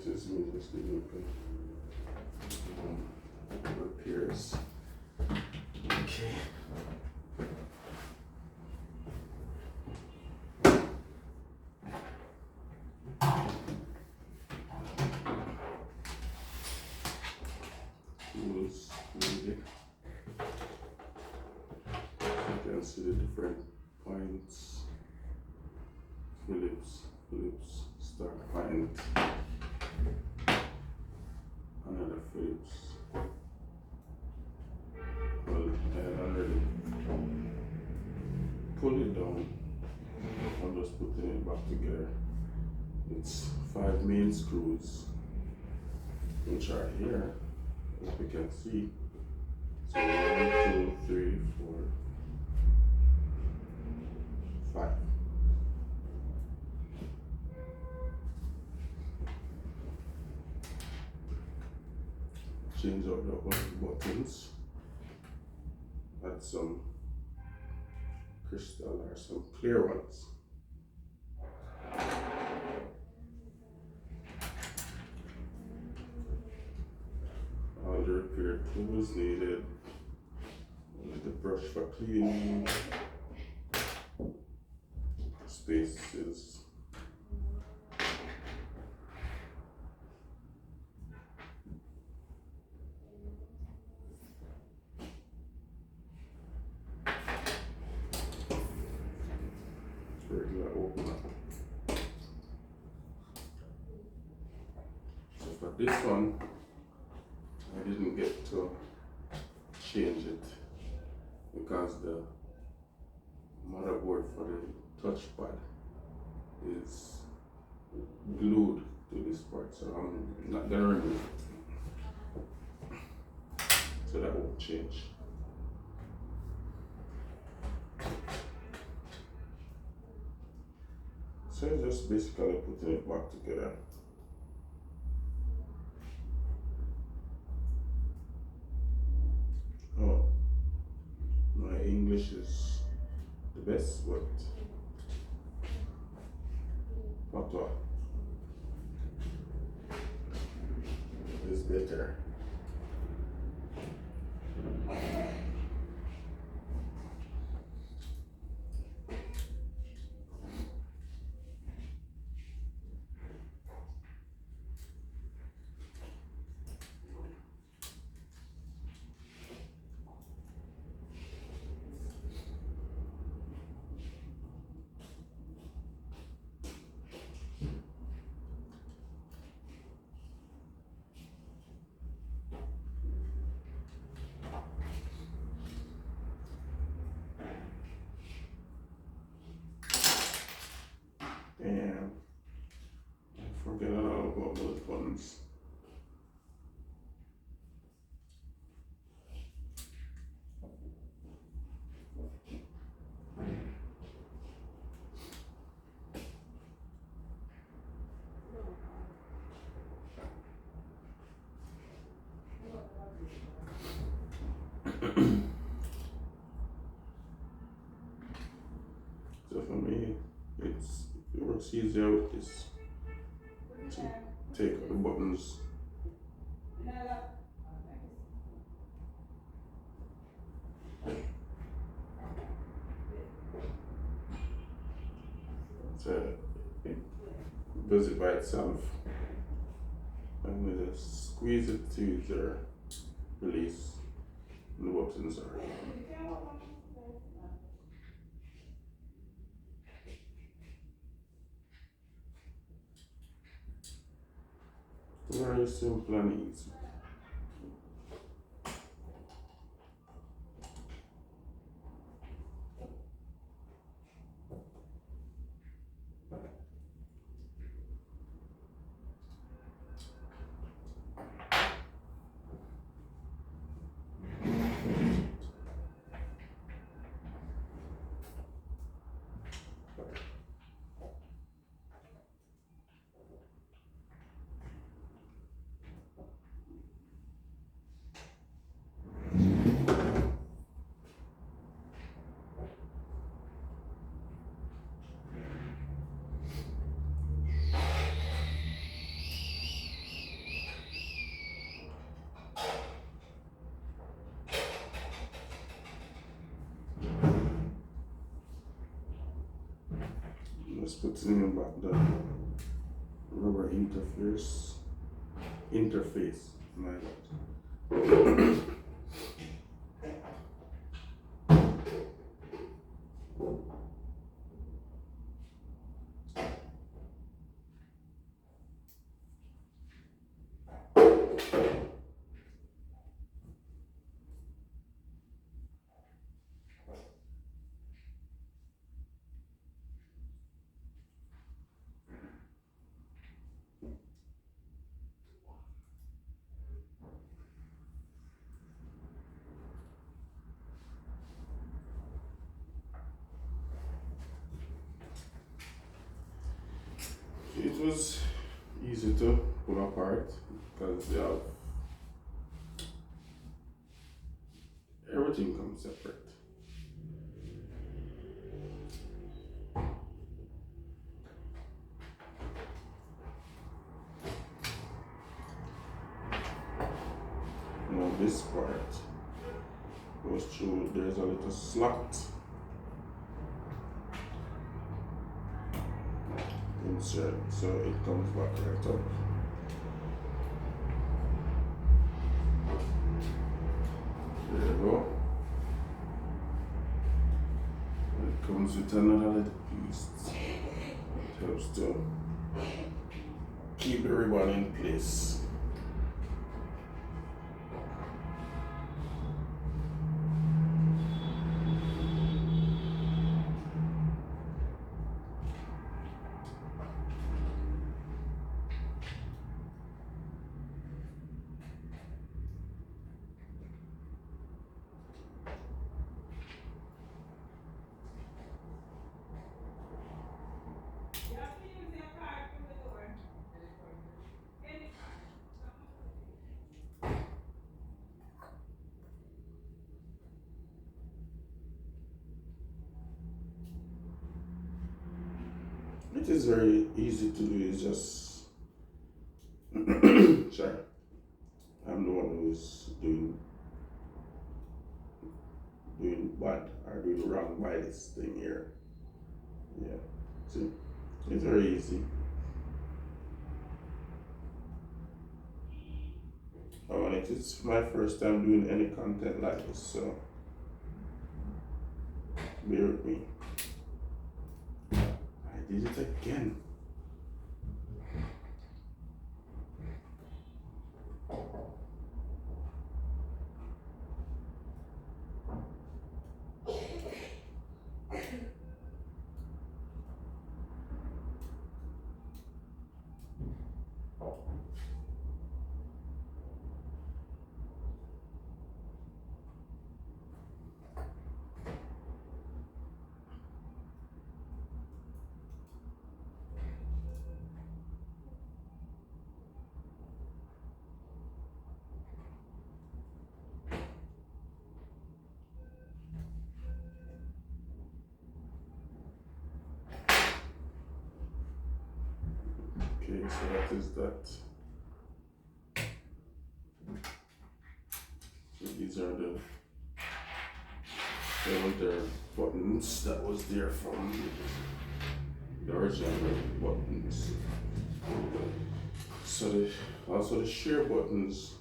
is me just open repairs. Okay. Tools needed. You can see the different points. Phillips start point. Another Phillips. Well, I already pull it down. I'm just putting it back together. It's 5 main screws, which are here, as we can see. So 1, 2, 3, 4, 5. Change out the buttons. Add some crystal or some clear ones. All the repair tools needed. The brush for cleaning. Spaces. Regular opener. So for this one, I didn't get to change it because the motherboard for the touchpad is glued to this part, so I'm not gonna remove it. So that won't change. So I'm just basically putting it back together. Oh, my English is the best, but patois is better. And forget all about those buttons. So for me, it works easier with this to take out the buttons. So it does it by itself. I'm going to squeeze it to either release, and the buttons are on. Very simple and easy. just putting in back the rubber interface. My God. It was easy to pull apart because they have everything comes separate. Now this part goes through, there's a little slot insert, so it comes back right up. There you go. It comes with another little piece. It helps to keep the ribbon in place. It is very easy to do. It's just sorry, I'm the one who's doing bad or doing wrong by this thing here. Yeah, see, it's very easy. Oh, and it's my first time doing any content like this, so bear with me. I did it again. Okay, so that is that. So these are the buttons that was there from the original buttons. So also the share buttons,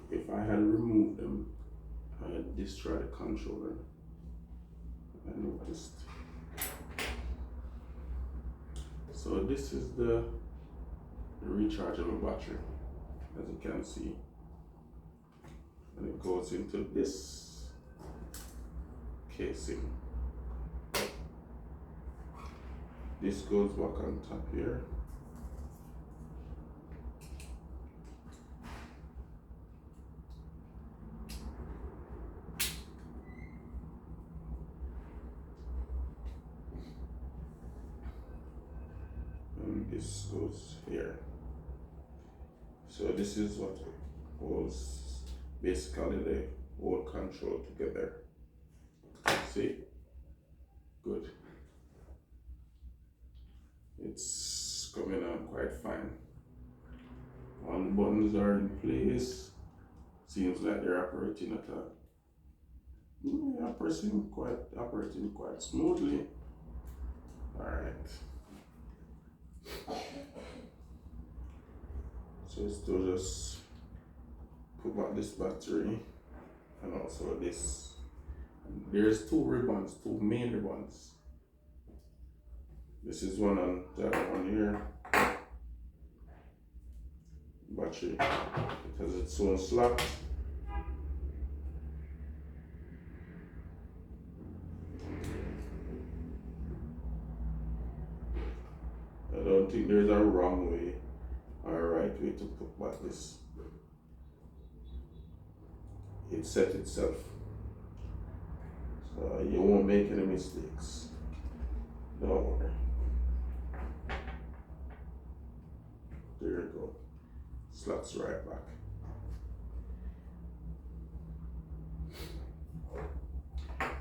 if I had removed them, I had destroyed the controller. I noticed. So this is the rechargeable battery, as you can see, and it goes into this casing. This goes back on top here. And this goes here. So this is what holds basically the whole control together. See? Good. It's coming on quite fine. All the buttons are in place. Seems like they're operating at operating quite smoothly. Alright. So it's to just put back this battery and also this. There's two ribbons, two main ribbons. This is one and the other one here. Battery, it has its own slot. I don't think there's a wrong way or a right way to put back this. It set itself, so you won't make any mistakes. Don't worry. There you go. Slots right back.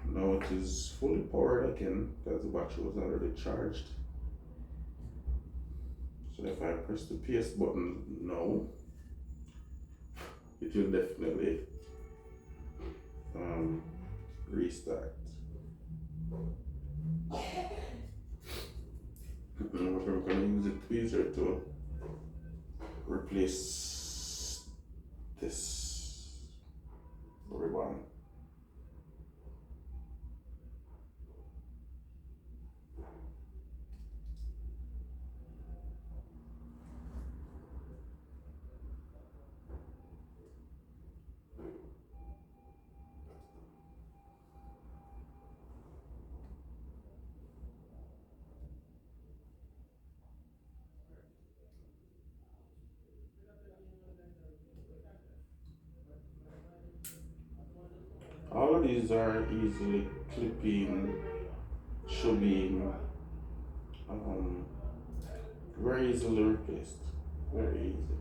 Now it is fully powered again because the battery was already charged. So if I press the PS button now, it will definitely restart. I'm going to use a tweezer to replace this ribbon. All of these are easily clipping, should be very easily replaced, very easy.